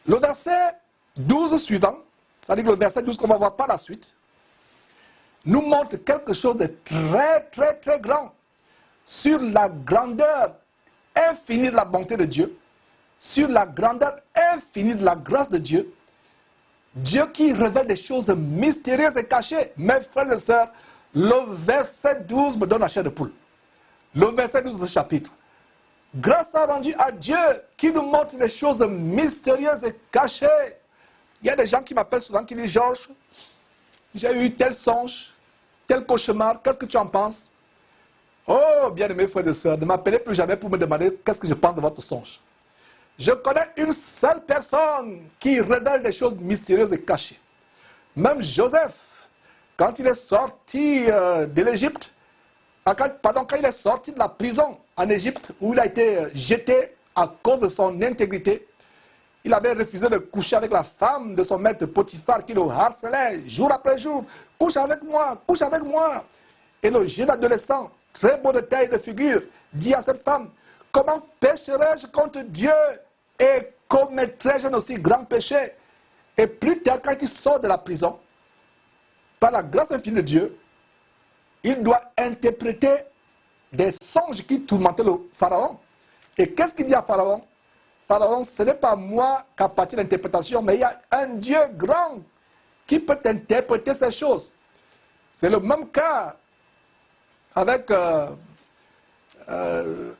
Le verset 12 suivant, c'est-à-dire que le verset 12 qu'on va voir par la suite, nous montre quelque chose de très grand sur la grandeur infinie de la bonté de Dieu, sur la grandeur infinie de la grâce de Dieu, Dieu qui révèle des choses mystérieuses et cachées. Mes frères et sœurs, le verset 12 me donne la chair de poule. Le verset 12 de ce chapitre. Grâce soit rendue à Dieu qui nous montre des choses mystérieuses et cachées. Il y a des gens qui m'appellent souvent, qui disent, Georges, j'ai eu tel songe, tel cauchemar, qu'est-ce que tu en penses? Oh, bien-aimés frères et sœurs, ne m'appelez plus jamais pour me demander qu'est-ce que je pense de votre songe. Je connais une seule personne qui révèle des choses mystérieuses et cachées. Même Joseph, quand il est sorti de l'Égypte, quand il est sorti de la prison en Égypte, où il a été jeté à cause de son intégrité, il avait refusé de coucher avec la femme de son maître Potiphar qui le harcelait jour après jour. Couche avec moi, couche avec moi. Et le jeune adolescent, très beau de taille et de figure, dit à cette femme, comment pécherai-je contre Dieu et commettrai-je un aussi grand péché? Et plus tard, quand il sort de la prison, par la grâce infinie de Dieu, il doit interpréter des songes qui tourmentaient le Pharaon. Et qu'est-ce qu'il dit à Pharaon? Pharaon, ce n'est pas moi qui appartient à l'interprétation, mais il y a un Dieu grand qui peut interpréter ces choses. C'est le même cas avec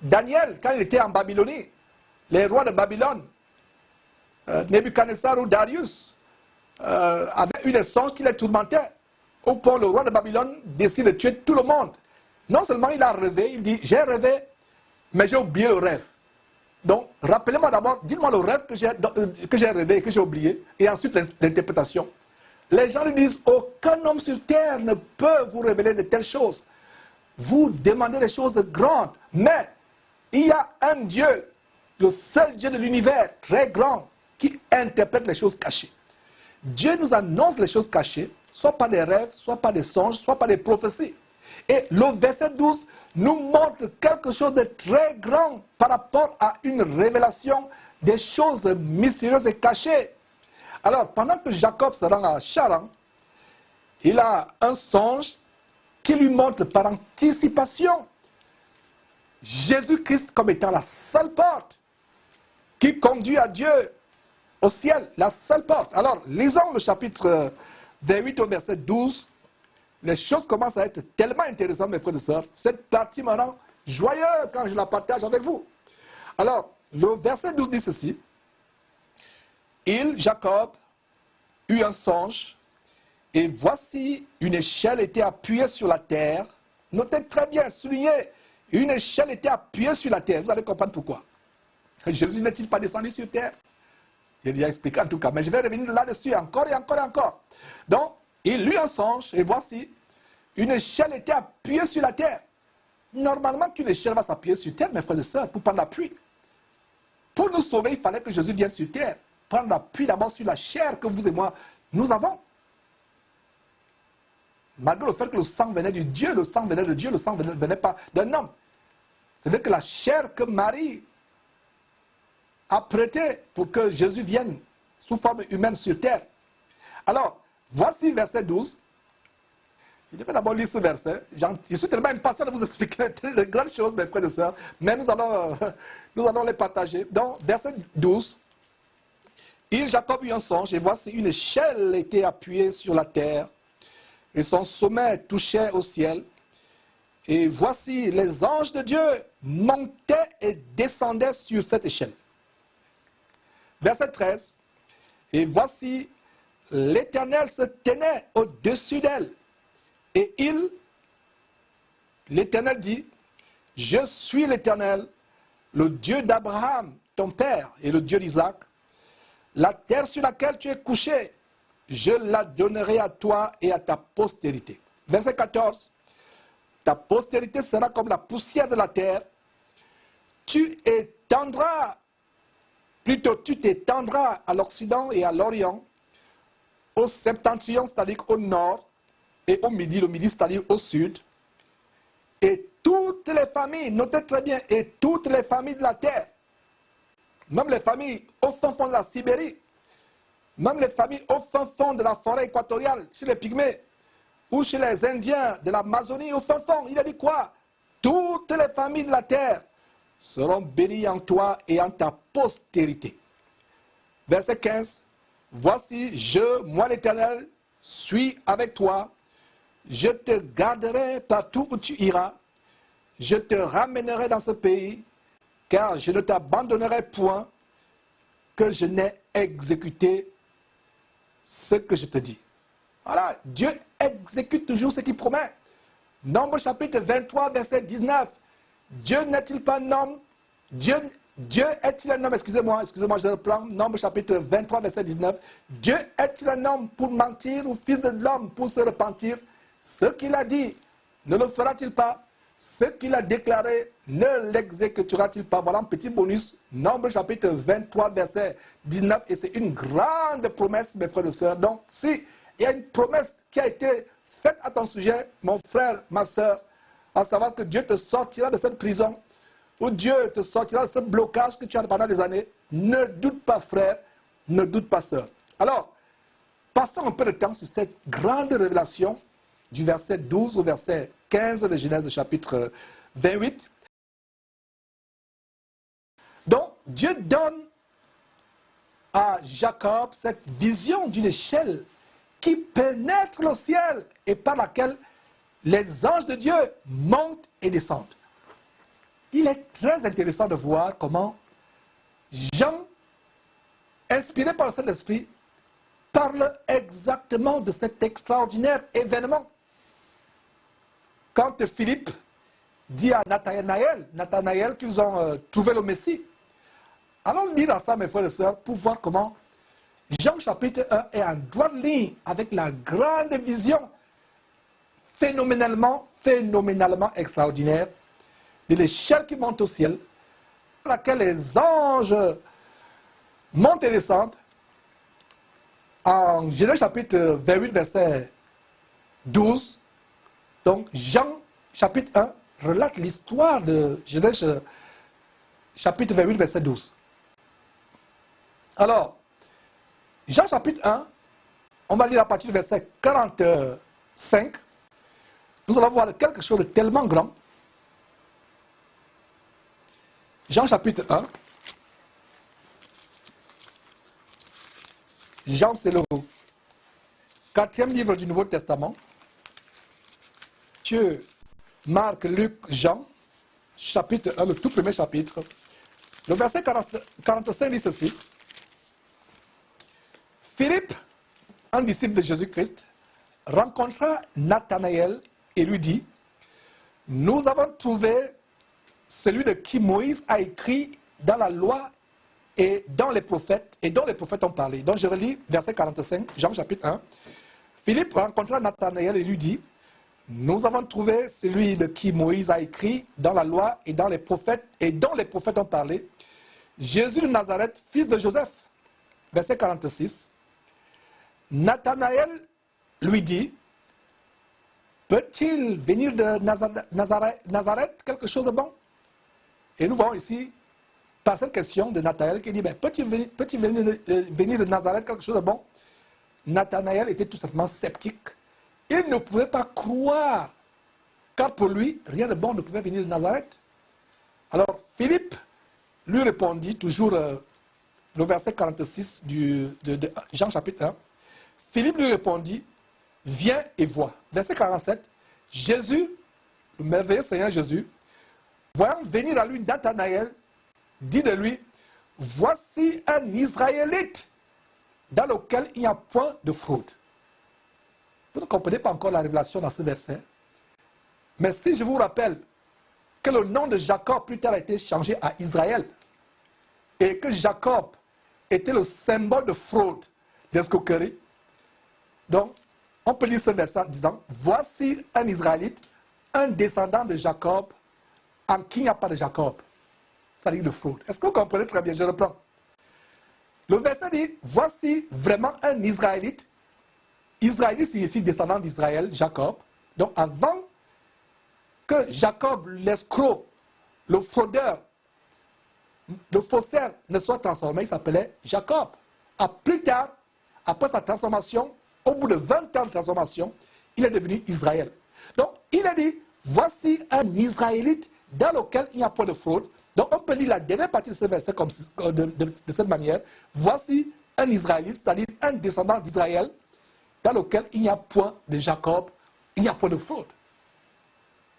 Daniel, quand il était en Babylonie. Les rois de Babylone, Nebuchadnezzar ou Darius, avaient eu des songes qui les tourmentaient. Au point où le roi de Babylone décide de tuer tout le monde. Non seulement il a rêvé, il dit, j'ai rêvé, mais j'ai oublié le rêve. Donc, rappelez-moi d'abord, dites-moi le rêve que j'ai rêvé et que j'ai oublié, et ensuite l'interprétation. Les gens lui disent, aucun homme sur terre ne peut vous révéler de telles choses. Vous demandez des choses grandes, mais il y a un Dieu, le seul Dieu de l'univers, très grand, qui interprète les choses cachées. Dieu nous annonce les choses cachées, soit par des rêves, soit par des songes, soit par des prophéties. Et le verset 12 nous montre quelque chose de très grand par rapport à une révélation des choses mystérieuses et cachées. Alors, pendant que Jacob se rend à Charan, il a un songe qui lui montre par anticipation Jésus-Christ comme étant la seule porte qui conduit à Dieu au ciel, la seule porte. Alors, lisons le chapitre 28 au verset 12. Les choses commencent à être tellement intéressantes, mes frères et sœurs. Cette partie me rend joyeux quand je la partage avec vous. Alors, le verset 12 dit ceci. Jacob, eut un songe, et voici une échelle était appuyée sur la terre. Notez très bien, soulignez, une échelle était appuyée sur la terre. Vous allez comprendre pourquoi. Jésus n'est-il pas descendu sur terre? Il a déjà expliqué en tout cas, mais je vais revenir là-dessus encore et encore et encore. Donc, il eut un songe, et voici, une échelle était appuyée sur la terre. Normalement, qu'une échelle va s'appuyer sur terre, mes frères et sœurs, pour prendre l'appui. Pour nous sauver, il fallait que Jésus vienne sur terre, prendre l'appui d'abord sur la chair que vous et moi, nous avons. Malgré le fait que le sang venait de Dieu, le sang venait de Dieu, le sang ne venait pas d'un homme. C'est que la chair que Marie a prêtée pour que Jésus vienne sous forme humaine sur terre. Alors, voici verset 12. Je vais d'abord lire ce verset. Je suis tellement impatient de vous expliquer de grandes choses, mes frères et sœurs, mais nous allons les partager. Donc, verset 12. Jacob eut un songe, et voici une échelle était appuyée sur la terre, et son sommet touchait au ciel. Et voici, les anges de Dieu montaient et descendaient sur cette échelle. Verset 13. Et voici, l'Éternel se tenait au-dessus d'elle. Et l'Éternel dit, je suis l'Éternel, le Dieu d'Abraham, ton père, et le Dieu d'Isaac. La terre sur laquelle tu es couché, je la donnerai à toi et à ta postérité. Verset 14. Ta postérité sera comme la poussière de la terre. Tu t'étendras à l'Occident et à l'Orient, au septentrion, c'est-à-dire au nord, et au midi, le midi, c'est-à-dire au sud. Et toutes les familles, notez très bien, et toutes les familles de la terre, même les familles au fond de la Sibérie, même les familles au fin fond de la forêt équatoriale, chez les Pygmées, ou chez les Indiens de l'Amazonie au fin fond. Il a dit quoi? Toutes les familles de la terre seront bénies en toi et en ta postérité. Verset 15. Voici, moi l'Éternel, suis avec toi. Je te garderai partout où tu iras. Je te ramènerai dans ce pays, car je ne t'abandonnerai point que je n'ai exécuté ce que je te dis. Voilà, Dieu exécute toujours ce qu'il promet. Nombre chapitre 23, verset 19. Dieu n'est-il pas un homme? Dieu est-il un homme? Excusez-moi, je reprends. Nombre chapitre 23, verset 19. Dieu est-il un homme pour mentir ou fils de l'homme pour se repentir? Ce qu'il a dit, ne le fera-t-il pas? Ce qu'il a déclaré, ne l'exécutera-t-il pas? Voilà un petit bonus. Nombre chapitre 23, verset 19. Et c'est une grande promesse, mes frères et sœurs. Donc, si il y a une promesse qui a été faite à ton sujet, mon frère, ma sœur, à savoir que Dieu te sortira de cette prison, ou Dieu te sortira de ce blocage que tu as pendant des années, ne doute pas, frère, ne doute pas, sœur. Alors, passons un peu de temps sur cette grande révélation du verset 12 au verset 15 de Genèse chapitre 28. Donc, Dieu donne à Jacob cette vision d'une échelle qui pénètre le ciel et par laquelle les anges de Dieu montent et descendent. Il est très intéressant de voir comment Jean, inspiré par le Saint-Esprit, parle exactement de cet extraordinaire événement. Quand Philippe dit à Nathanaël qu'ils ont trouvé le Messie, allons lire ensemble, mes frères et sœurs, pour voir comment Jean chapitre 1 est en droite ligne avec la grande vision phénoménalement extraordinaire de l'échelle qui monte au ciel, dans laquelle les anges montent et descendent. En Genèse chapitre 28, verset 12, donc Jean chapitre 1 relate l'histoire de Genèse chapitre 28, verset 12. Alors, Jean chapitre 1, on va lire à partir du verset 45. Nous allons voir quelque chose de tellement grand. Jean chapitre 1. Jean, c'est le 4e livre du Nouveau Testament. Matthieu, Marc, Luc, Jean, chapitre 1, le tout premier chapitre. Le verset 45 dit ceci. Philippe, un disciple de Jésus-Christ, rencontra Nathanaël et lui dit, « Nous avons trouvé celui de qui Moïse a écrit dans la loi et dans les prophètes, et dont les prophètes ont parlé. » Donc je relis verset 45, Jean chapitre 1. Philippe rencontra Nathanaël et lui dit, « Nous avons trouvé celui de qui Moïse a écrit dans la loi et dans les prophètes, et dont les prophètes ont parlé, Jésus de Nazareth, fils de Joseph. » Verset 46. Nathanaël lui dit, « Peut-il venir de Nazareth quelque chose de bon? » Et nous voyons ici, par cette question de Nathanaël, qui dit, « Peut-il venir de Nazareth quelque chose de bon? » Nathanaël était tout simplement sceptique. Il ne pouvait pas croire, car pour lui, rien de bon ne pouvait venir de Nazareth. Alors, Philippe lui répondit, toujours le verset 46 de Jean chapitre 1, Philippe lui répondit, « Viens et vois. » Verset 47, Jésus, le merveilleux Seigneur Jésus, voyant venir à lui Nathanaël, dit de lui, « Voici un Israélite dans lequel il n'y a point de fraude. » Vous ne comprenez pas encore la révélation dans ce verset. Mais si je vous rappelle que le nom de Jacob plus tard a été changé à Israël, et que Jacob était le symbole de fraude, d'escroquerie, donc on peut lire ce verset en disant, voici un Israélite, un descendant de Jacob, en qui il n'y a pas de Jacob. Ça dit de fraude. Est-ce que vous comprenez très bien? Je reprends. Le verset dit, voici vraiment un Israélite. Israélite signifie descendant d'Israël, Jacob. Donc avant que Jacob, l'escroc, le fraudeur, le faussaire ne soit transformé, il s'appelait Jacob. À plus tard, après sa transformation, au bout de 20 ans de transformation, il est devenu Israël. Donc, il a dit, voici un Israélite dans lequel il n'y a pas de fraude. Donc, on peut lire la dernière partie de ce verset de cette manière. Voici un Israélite, c'est-à-dire un descendant d'Israël, dans lequel il n'y a point de Jacob, il n'y a point de fraude.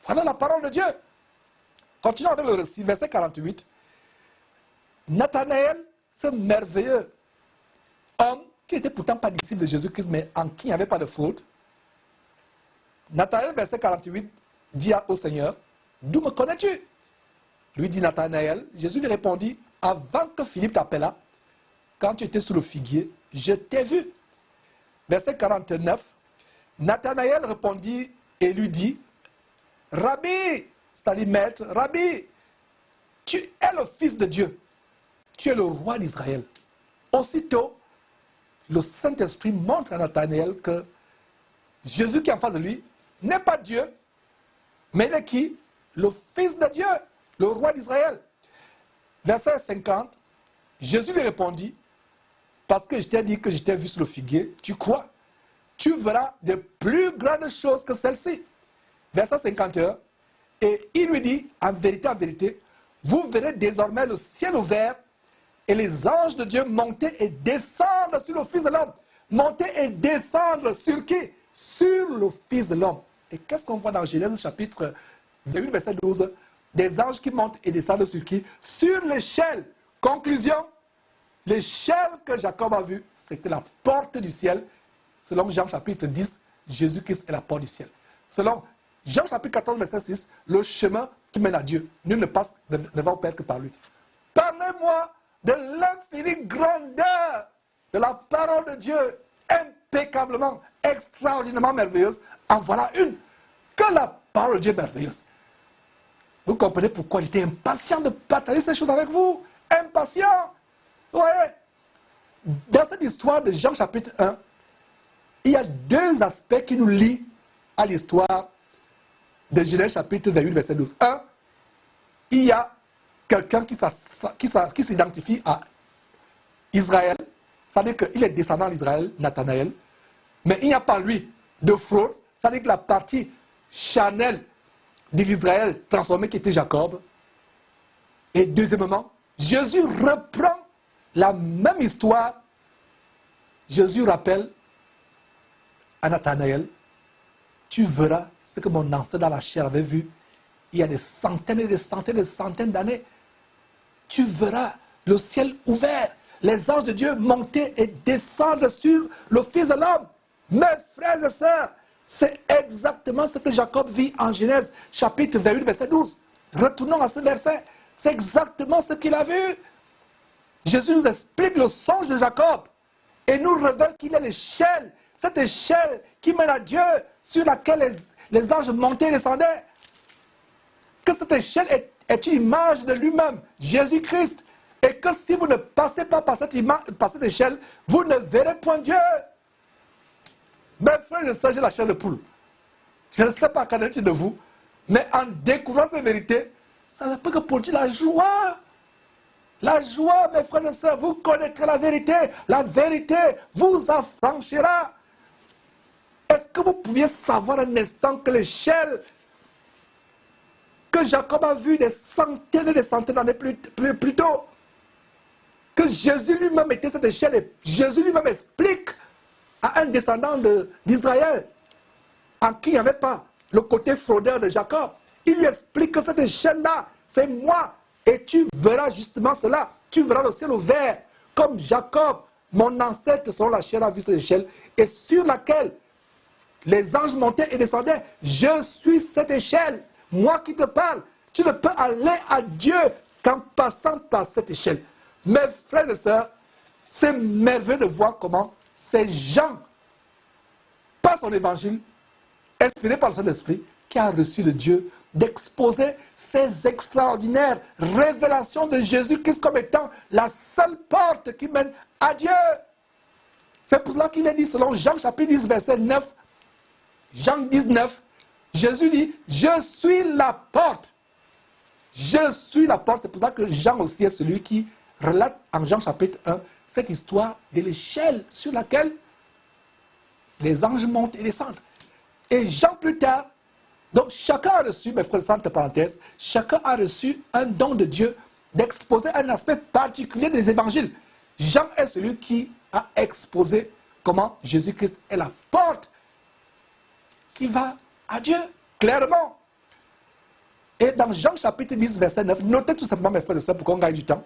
Voilà la parole de Dieu. Continuons avec le récit, verset 48. Nathanaël, ce merveilleux homme, qui n'était pourtant pas disciple de Jésus-Christ, mais en qui il n'y avait pas de fraude. Nathanaël, verset 48, dit au Seigneur, d'où me connais-tu? Lui dit Nathanaël, Jésus lui répondit, avant que Philippe t'appelât, quand tu étais sous le figuier, je t'ai vu. Verset 49, Nathanaël répondit et lui dit, Rabbi, c'est-à-dire maître, Rabbi, tu es le Fils de Dieu, tu es le roi d'Israël. Aussitôt, le Saint-Esprit montre à Nathanaël que Jésus qui est en face de lui n'est pas Dieu, mais il est qui? Le Fils de Dieu, le roi d'Israël. Verset 50, Jésus lui répondit, parce que je t'ai dit que je t'ai vu sur le figuier, tu crois? Tu verras de plus grandes choses que celles-ci. Verset 51, et il lui dit, en vérité, vous verrez désormais le ciel ouvert et les anges de Dieu monter et descendre sur le Fils de l'homme. Monter et descendre sur qui? Sur le Fils de l'homme. Et qu'est-ce qu'on voit dans Genèse chapitre 28, verset 12? Des anges qui montent et descendent sur qui? Sur l'échelle. Conclusion, l'échelle que Jacob a vue, c'était la porte du ciel. Selon Jean chapitre 10, Jésus-Christ est la porte du ciel. Selon Jean chapitre 14, verset 6, le chemin qui mène à Dieu. Nul ne va au Père que par lui. Parlez-moi de l'infinie grandeur de la parole de Dieu, impeccablement, extraordinairement merveilleuse. En voilà une. Que la parole de Dieu est merveilleuse. Vous comprenez pourquoi j'étais impatient de partager ces choses avec vous. Impatient. Ouais. Dans cette histoire de Jean chapitre 1, il y a deux aspects qui nous lient à l'histoire de Genèse chapitre 28, verset 12. Un, il y a quelqu'un qui s'identifie à Israël, c'est-à-dire qu'il est descendant d'Israël, Nathanaël, mais il n'y a pas lui de fraude, c'est-à-dire que la partie charnelle de l'Israël transformé qui était Jacob. Et deuxièmement, Jésus reprend la même histoire. Jésus rappelle à Nathanaël, tu verras ce que mon ancêtre dans la chair avait vu il y a des centaines et des centaines et des centaines d'années. Tu verras le ciel ouvert, les anges de Dieu monter et descendre sur le Fils de l'homme. Mes frères et sœurs, c'est exactement ce que Jacob vit en Genèse, chapitre 28, verset 12. Retournons à ce verset. C'est exactement ce qu'il a vu. Jésus nous explique le songe de Jacob et nous révèle qu'il est l'échelle, cette échelle qui mène à Dieu, sur laquelle les anges montaient et descendaient. Que cette échelle est une image de lui-même, Jésus-Christ. Et que si vous ne passez pas par cette échelle, vous ne verrez point Dieu. Mes frères et sœurs, j'ai la chair de poule. Je ne sais pas qu'en est-il de vous, mais en découvrant ces vérités, ça ne peut que produire la joie. La joie, mes frères et sœurs, vous connaîtrez la vérité. La vérité vous affranchira. Est-ce que vous pouviez savoir un instant que l'échelle que Jacob a vue des centaines et des centaines d'années plus tôt, que Jésus lui-même était cette échelle, et Jésus lui-même explique à un descendant d'Israël, en qui il n'y avait pas le côté fraudeur de Jacob, il lui explique que cette échelle-là, c'est moi, et tu verras justement cela, tu verras le ciel ouvert, comme Jacob, mon ancêtre selon la chair a vu cette échelle, et sur laquelle les anges montaient et descendaient. Je suis cette échelle. Moi qui te parle, tu ne peux aller à Dieu qu'en passant par cette échelle. Mes frères et sœurs, c'est merveilleux de voir comment ces gens, par son évangile, inspiré par le Saint-Esprit, qui a reçu de Dieu, d'exposer ces extraordinaires révélations de Jésus-Christ comme étant la seule porte qui mène à Dieu. C'est pour cela qu'il est dit, selon Jean chapitre 10, verset 9, Jean 19, Jésus dit, je suis la porte. Je suis la porte. C'est pour ça que Jean aussi est celui qui relate en Jean chapitre 1 cette histoire de l'échelle sur laquelle les anges montent et descendent. Et Jean plus tard, donc chacun a reçu, mes frères, entre parenthèses, chacun a reçu un don de Dieu d'exposer un aspect particulier des évangiles. Jean est celui qui a exposé comment Jésus-Christ est la porte qui va à Dieu, clairement. Et dans Jean chapitre 10, verset 9, notez tout simplement, mes frères et sœurs, pour qu'on gagne du temps.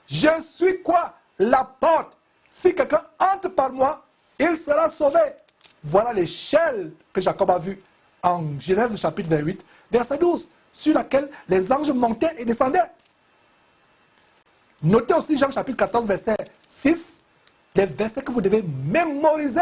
Je suis quoi? La porte. Si quelqu'un entre par moi, il sera sauvé. Voilà l'échelle que Jacob a vue en Genèse chapitre 28, verset 12, sur laquelle les anges montaient et descendaient. Notez aussi Jean chapitre 14, verset 6, les versets que vous devez mémoriser.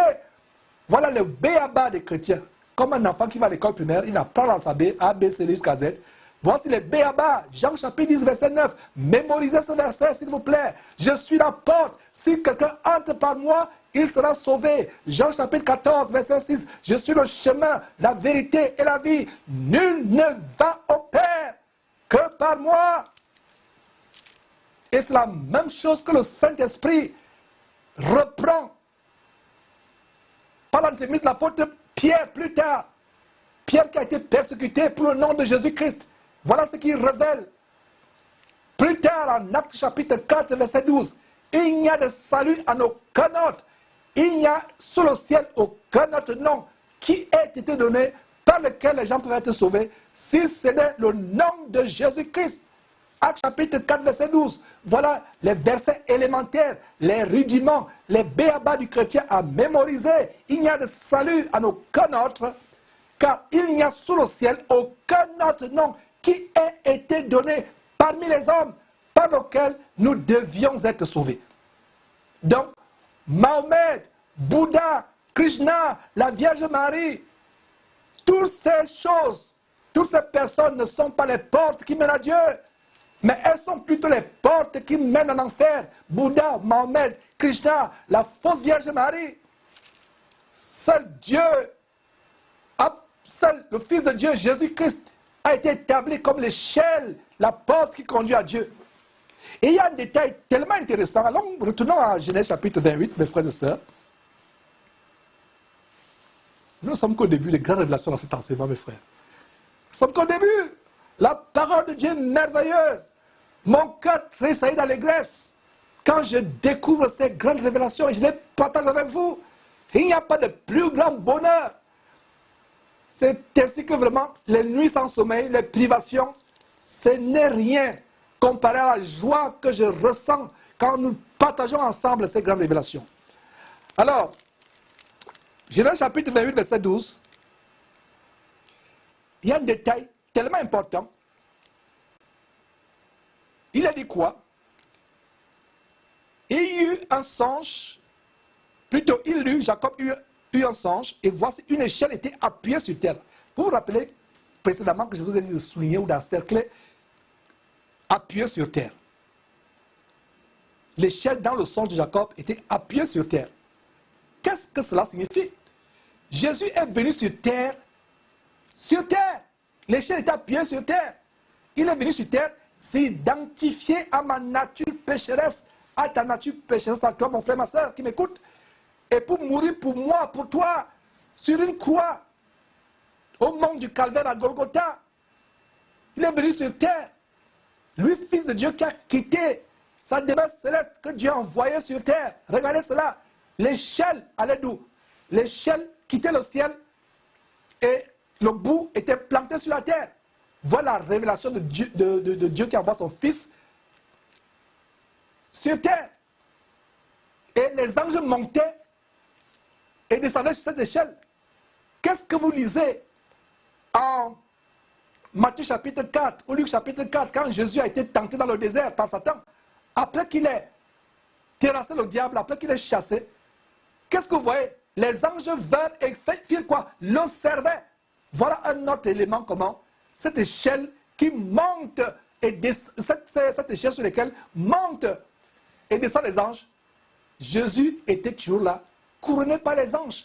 Voilà le b.a.-ba des chrétiens. Comme un enfant qui va à l'école primaire, il apprend l'alphabet A, B, C, D jusqu'à Z. Voici les b.a.-ba. Jean chapitre 10, verset 9. Mémorisez ce verset, s'il vous plaît. Je suis la porte. Si quelqu'un entre par moi, il sera sauvé. Jean chapitre 14, verset 6. Je suis le chemin, la vérité et la vie. Nul ne va au Père que par moi. Et c'est la même chose que le Saint-Esprit reprend par l'entremise de l'apôtre Pierre plus tard. Pierre qui a été persécuté pour le nom de Jésus-Christ. Voilà ce qu'il révèle. Plus tard, en Actes chapitre 4, verset 12. Il n'y a de salut en aucun autre. Il n'y a sous le ciel aucun autre nom qui ait été donné par lequel les gens peuvent être sauvés, si ce n'est le nom de Jésus-Christ. Actes chapitre 4, verset 12. Voilà les versets élémentaires, les rudiments, les b.a.-ba du chrétien à mémoriser. Il n'y a de salut en aucun autre, car il n'y a sous le ciel aucun autre nom qui ait été donné parmi les hommes par lequel nous devions être sauvés. Donc, Mahomet, Bouddha, Krishna, la Vierge Marie, toutes ces choses, toutes ces personnes ne sont pas les portes qui mènent à Dieu, mais elles sont plutôt les portes qui mènent en enfer. Bouddha, Mahomet, Krishna, la fausse Vierge Marie. Seul Dieu, seul le Fils de Dieu, Jésus-Christ, a été établi comme l'échelle, la porte qui conduit à Dieu. Et il y a un détail tellement intéressant. Alors, retournons à Genèse chapitre 28, mes frères et sœurs. Nous ne sommes qu'au début des grandes révélations dans cet enseignement, mes frères. Nous sommes qu'au début. La parole de Dieu est merveilleuse. Mon cœur tressaillit d'allégresse quand je découvre ces grandes révélations et je les partage avec vous. Il n'y a pas de plus grand bonheur. C'est ainsi que vraiment les nuits sans sommeil, les privations, ce n'est rien comparé à la joie que je ressens quand nous partageons ensemble ces grandes révélations. Alors, Genèse chapitre 28, verset 12, il y a un détail tellement important. Il a dit quoi? Il y eut un songe, plutôt il eut, Jacob eut un songe, et voici une échelle était appuyée sur terre. Vous vous rappelez précédemment que je vous ai dit de souligner ou d'encercler, appuyée sur terre. L'échelle dans le songe de Jacob était appuyée sur terre. Qu'est-ce que cela signifie? Jésus est venu sur terre. Sur terre. L'échelle était appuyée sur terre. Il est venu sur terre s'identifier à ma nature pécheresse, à ta nature pécheresse, à toi, mon frère, ma soeur, qui m'écoute. Et pour mourir pour moi, pour toi, sur une croix, au mont du Calvaire à Golgotha. Il est venu sur terre. Lui, fils de Dieu qui a quitté sa demeure céleste que Dieu a envoyé sur terre. Regardez cela. L'échelle allait d'où? L'échelle quittait le ciel et le bout était planté sur la terre. Voilà la révélation de Dieu qui envoie son Fils sur terre. Et les anges montaient et descendaient sur cette échelle. Qu'est-ce que vous lisez en Matthieu chapitre 4 ou Luc chapitre 4 quand Jésus a été tenté dans le désert par Satan? Après qu'il ait terrassé le diable, après qu'il ait chassé, qu'est-ce que vous voyez? Les anges vinrent et firent quoi? Le servaient. Voilà un autre élément comment? Cette échelle qui monte et cette échelle sur laquelle monte et descend les anges. Jésus était toujours là, couronné par les anges.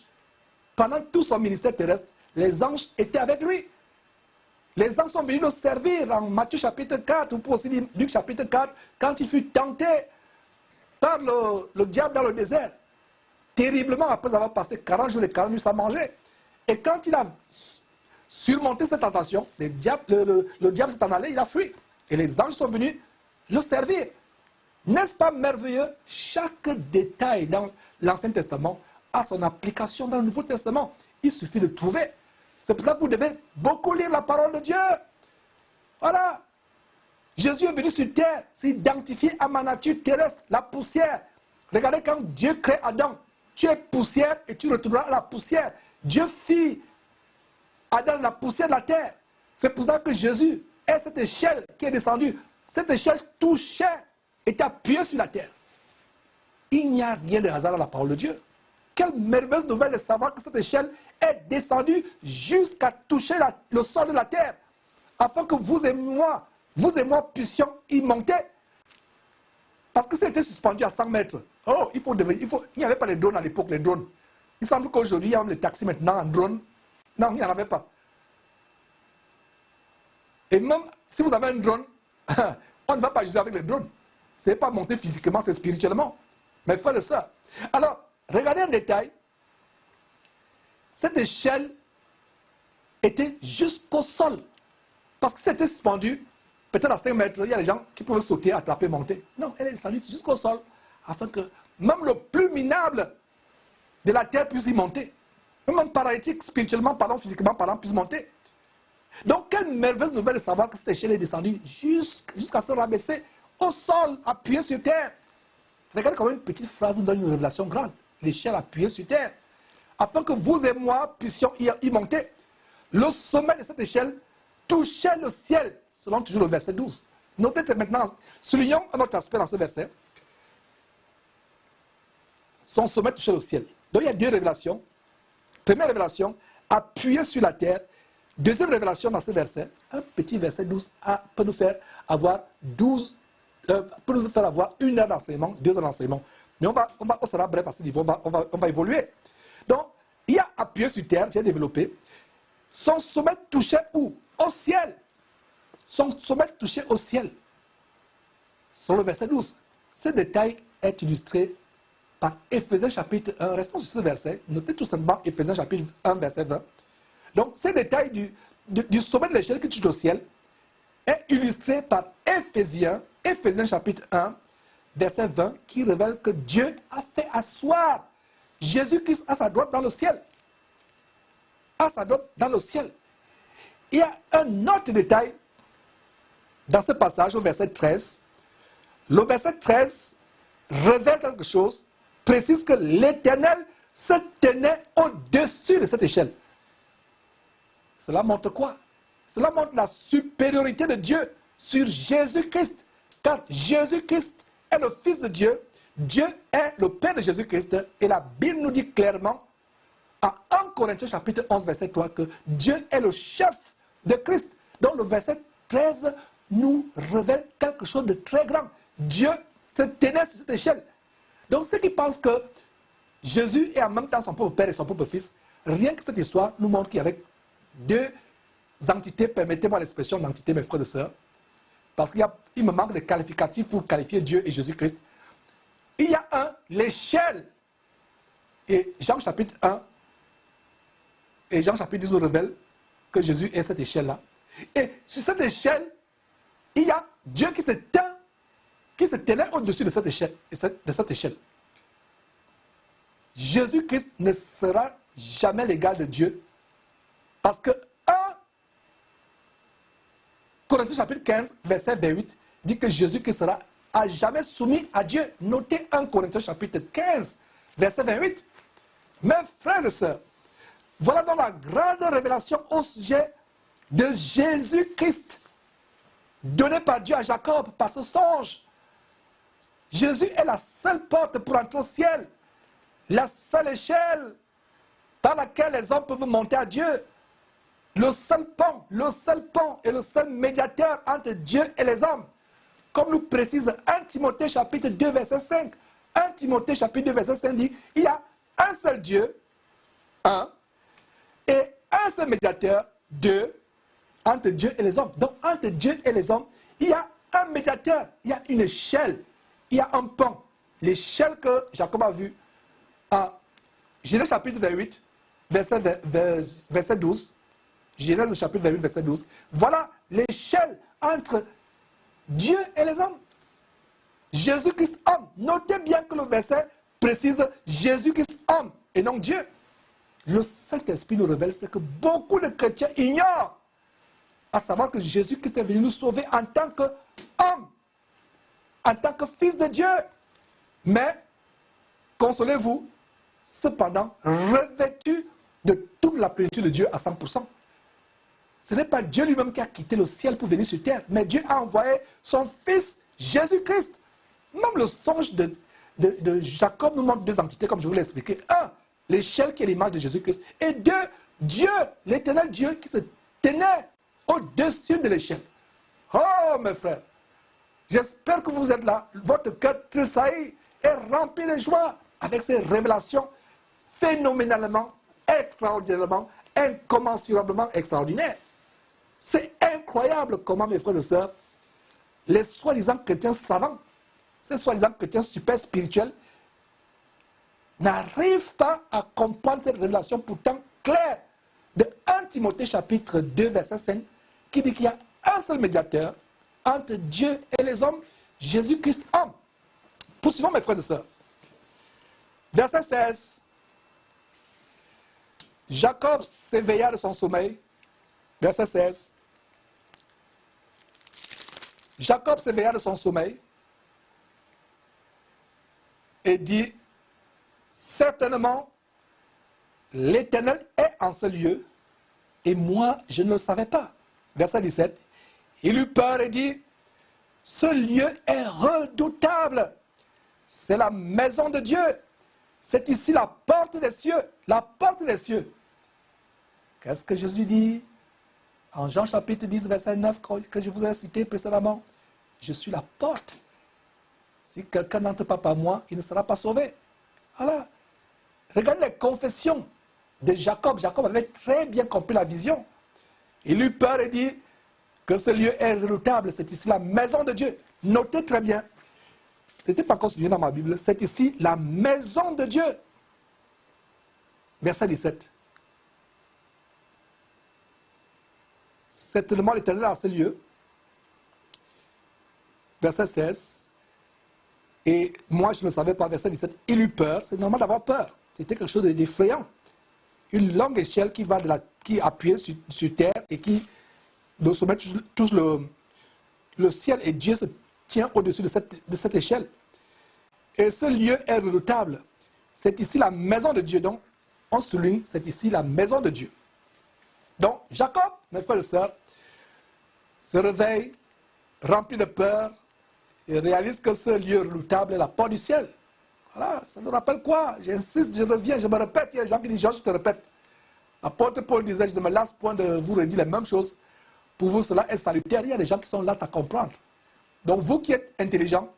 Pendant tout son ministère terrestre, les anges étaient avec lui. Les anges sont venus le servir en Matthieu chapitre 4, ou pour aussi dire Luc chapitre 4, quand il fut tenté. par le diable dans le désert, terriblement après avoir passé 40 jours et 40 nuits sans manger. Et quand il a surmonté cette tentation, le diable s'est en allé, il a fui. Et les anges sont venus le servir. N'est-ce pas merveilleux? Chaque détail dans l'Ancien Testament a son application dans le Nouveau Testament. Il suffit de trouver. C'est pour ça que vous devez beaucoup lire la parole de Dieu. Voilà. Jésus est venu sur terre, s'identifier à ma nature terrestre, la poussière. Regardez quand Dieu crée Adam. Tu es poussière et tu retourneras à la poussière. Dieu fit Adam la poussière de la terre. C'est pour ça que Jésus est cette échelle qui est descendue. Cette échelle touchait, était appuyée sur la terre. Il n'y a rien de hasard dans la parole de Dieu. Quelle merveilleuse nouvelle de savoir que cette échelle est descendue jusqu'à toucher le sol de la terre, afin que vous et moi puissions y monter. Parce que c'était suspendu à 100 mètres. Oh, il n'y avait pas de drones à l'époque, les drones. Il semble qu'aujourd'hui, il y a même les taxis maintenant en drone. Non, il n'y en avait pas. Et même si vous avez un drone, on ne va pas jouer avec les drones. Ce n'est pas monter physiquement, c'est spirituellement. Mais frère et sœurs. Alors, regardez en détail. Cette échelle était jusqu'au sol. Parce que c'était suspendu, peut-être à 5 mètres, il y a des gens qui pouvaient sauter, attraper, monter. Non, elle est descendue jusqu'au sol, afin que même le plus minable de la terre puisse y monter. Même un paralytique, spirituellement parlant, physiquement parlant, puisse monter. Donc, quelle merveilleuse nouvelle de savoir que cette échelle est descendue jusqu'à se rabaisser au sol, appuyée sur terre. Regardez comment une petite phrase nous donne une révélation grande. L'échelle appuyée sur terre. Afin que vous et moi puissions y monter. Le sommet de cette échelle touchait le ciel, selon toujours le verset 12. Notez que maintenant, soulignons un autre aspect dans ce verset. Son sommet touchait le ciel. Donc il y a deux révélations. Première révélation, appuyée sur la terre. Deuxième révélation dans ce verset, un petit verset 12 peut nous faire avoir 1 heure d'enseignement, 2 heures d'enseignement. Mais on sera bref à ce niveau, on va évoluer. Donc, il y a appuyé sur terre, j'ai développé. Son sommet touchait où? Au ciel. Son sommet touchait au ciel. Sur le verset 12. Ce détail est illustré par Éphésiens chapitre 1. Restons sur ce verset. Notez tout simplement Éphésiens chapitre 1, verset 20. Donc, ce détail du sommet de l'échelle qui touche au ciel est illustré par Éphésiens chapitre 1, verset 20, qui révèle que Dieu a fait asseoir Jésus-Christ à sa droite dans le ciel. À sa droite dans le ciel. Il y a un autre détail dans ce passage au verset 13. Le verset 13 révèle quelque chose, précise que l'Éternel se tenait au-dessus de cette échelle. Cela montre quoi? Cela montre la supériorité de Dieu sur Jésus-Christ. Car Jésus-Christ est le Fils de Dieu, Dieu est le Père de Jésus-Christ, et la Bible nous dit clairement, en 1 Corinthiens chapitre 11, verset 3, que Dieu est le chef de Christ. Donc le verset 13 nous révèle quelque chose de très grand. Dieu se tenait sur cette échelle. Donc ceux qui pensent que Jésus est en même temps son propre Père et son propre Fils, rien que cette histoire nous montre qu'il y avait deux entités, permettez-moi l'expression d'entité, mes frères et sœurs, parce qu'il me manque de qualificatifs pour qualifier Dieu et Jésus-Christ. Il y a l'échelle, et Jean chapitre 1, et Jean chapitre 10 nous révèle que Jésus est cette échelle-là. Et sur cette échelle, il y a Dieu qui se tenait au-dessus de cette échelle. Jésus-Christ ne sera jamais l'égal de Dieu, parce que 1 Corinthiens chapitre 15, verset 28, dit que Jésus-Christ sera à jamais soumis à Dieu. Notez 1 Corinthiens chapitre 15, verset 28. Mes frères et sœurs, voilà donc la grande révélation au sujet de Jésus-Christ, donnée par Dieu à Jacob par ce songe. Jésus est la seule porte pour entrer au ciel, la seule échelle par laquelle les hommes peuvent monter à Dieu. Le seul pont et le seul médiateur entre Dieu et les hommes. Comme nous précise 1 Timothée chapitre 2 verset 5. 1 Timothée chapitre 2 verset 5 dit, il y a un seul Dieu, un, et un seul médiateur, deux, entre Dieu et les hommes. Donc entre Dieu et les hommes, il y a un médiateur, il y a une échelle, il y a un pont. l'échelle que Jacob a vue en Genèse chapitre 28, verset 12. Genèse chapitre 28, verset 12. Voilà l'échelle entre Dieu et les hommes. Jésus-Christ homme. Notez bien que le verset précise Jésus-Christ homme et non Dieu. Le Saint-Esprit nous révèle ce que beaucoup de chrétiens ignorent, à savoir que Jésus-Christ est venu nous sauver en tant qu'homme, en tant que fils de Dieu. Mais, consolez-vous, cependant, revêtu de toute la plénitude de Dieu à 100%. Ce n'est pas Dieu lui-même qui a quitté le ciel pour venir sur terre, mais Dieu a envoyé son fils Jésus-Christ. Même le songe de Jacob nous montre deux entités, comme je vous l'ai expliqué. Un, l'échelle qui est l'image de Jésus-Christ. Et deux, Dieu, l'éternel Dieu qui se tenait au-dessus de l'échelle. Oh, mes frères, j'espère que vous êtes là. Votre cœur tressaillit et rempli de joie avec ces révélations phénoménalement, extraordinairement, incommensurablement extraordinaires. C'est incroyable comment, mes frères et sœurs, les soi-disant chrétiens savants, ces soi-disant chrétiens super spirituels, n'arrivent pas à comprendre cette révélation pourtant claire de 1 Timothée chapitre 2, verset 5, qui dit qu'il y a un seul médiateur entre Dieu et les hommes, Jésus-Christ homme. Poursuivons, mes frères et sœurs. Verset 16. Jacob s'éveilla de son sommeil. Verset 16. Jacob s'éveilla de son sommeil et dit, certainement, l'Éternel est en ce lieu, et moi, je ne le savais pas. Verset 17. Il eut peur et dit, ce lieu est redoutable. C'est la maison de Dieu. C'est ici la porte des cieux. La porte des cieux. Qu'est-ce que Jésus dit en Jean chapitre 10, verset 9, que je vous ai cité précédemment? Je suis la porte. Si quelqu'un n'entre pas par moi, il ne sera pas sauvé. Voilà. Regardez les confessions de Jacob. Jacob avait très bien compris la vision. Il eut peur et dit que ce lieu est redoutable. C'est ici la maison de Dieu. Notez très bien. Ce n'était pas encore souligné dans ma Bible. C'est ici la maison de Dieu. Verset 17. Certainement l'Éternel à ce lieu. Verset 16. Et moi, je ne savais pas, verset 17. Il eut peur. C'est normal d'avoir peur. C'était quelque chose d'effrayant. Une longue échelle qui est appuyée sur terre et qui, de sommet, touche le ciel. Et Dieu se tient au-dessus de cette échelle. Et ce lieu est redoutable. C'est ici la maison de Dieu. Donc, on souligne, c'est ici la maison de Dieu. Donc, Jacob, mes frères et sœurs, se réveille, rempli de peur, et réalise que ce lieu redoutable est la porte du ciel. Voilà, ça nous rappelle quoi? J'insiste, je reviens, je me répète. Il y a des gens qui disent, je te répète. L'apôtre Paul disait, je ne me lasse point de vous redire les mêmes choses. Pour vous, cela est salutaire. Il y a des gens qui sont là à comprendre. Donc, vous qui êtes intelligents,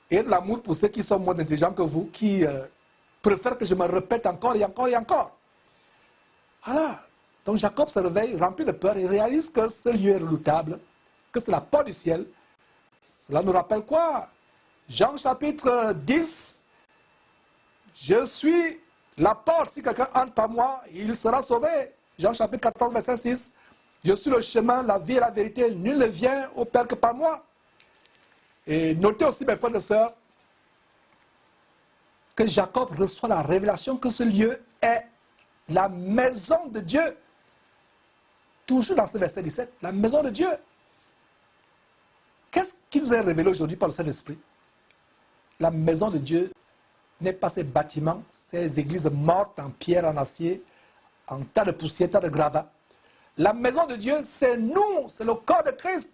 et de l'amour pour ceux qui sont moins intelligents que vous, qui préfèrent que je me répète encore et encore et encore. Voilà. Donc Jacob se réveille rempli de peur et réalise que ce lieu est redoutable, que c'est la porte du ciel. Cela nous rappelle quoi? Jean chapitre 10. Je suis la porte. Si quelqu'un entre par moi, il sera sauvé. Jean chapitre 14, verset 6. Je suis le chemin, la vie et la vérité. Nul ne vient au Père que par moi. Et notez aussi, mes frères et sœurs, que Jacob reçoit la révélation que ce lieu est la maison de Dieu. Toujours dans ce verset 17, la maison de Dieu. Qu'est-ce qui nous est révélé aujourd'hui par le Saint-Esprit? La maison de Dieu n'est pas ces bâtiments, ces églises mortes en pierre, en acier, en tas de poussière, tas de gravats. La maison de Dieu, c'est nous, c'est le corps de Christ.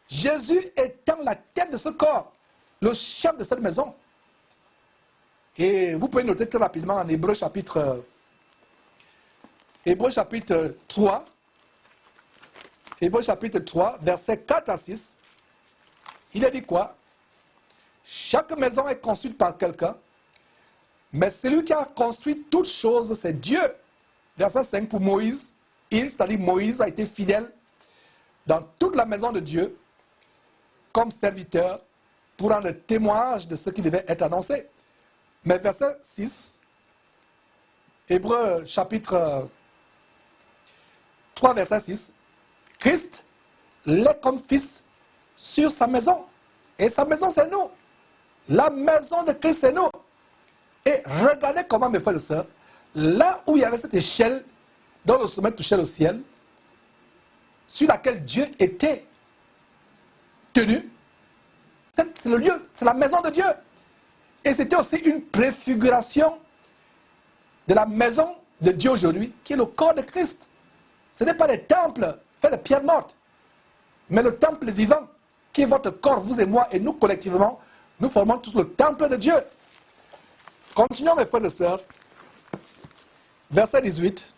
Jésus étant la tête de ce corps, le chef de cette maison. Et vous pouvez noter très rapidement en Hébreux chapitre 3, Hébreux chapitre 3, versets 4 à 6, il a dit quoi? Chaque maison est construite par quelqu'un, mais celui qui a construit toutes choses, c'est Dieu. Verset 5 pour Moïse, c'est-à-dire Moïse a été fidèle dans toute la maison de Dieu, comme serviteur, pour rendre témoignage de ce qui devait être annoncé. Mais verset 6, Hébreux chapitre 3, verset 6, Christ l'est comme fils sur sa maison. Et sa maison, c'est nous. La maison de Christ, c'est nous. Et regardez comment, mes frères et sœurs, là où il y avait cette échelle dont le sommet touchait le ciel, sur laquelle Dieu était tenu, c'est le lieu, c'est la maison de Dieu. Et c'était aussi une préfiguration de la maison de Dieu aujourd'hui, qui est le corps de Christ. Ce n'est pas des temples faits de pierres mortes, mais le temple vivant, qui est votre corps, vous et moi, et nous collectivement, nous formons tous le temple de Dieu. Continuons, mes frères et sœurs. Verset 18.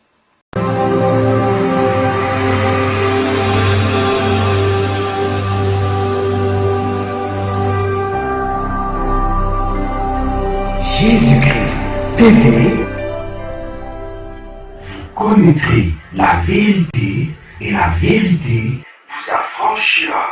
Jésus-Christ, TV, vous connaîtrez la vérité et la vérité vous affranchira.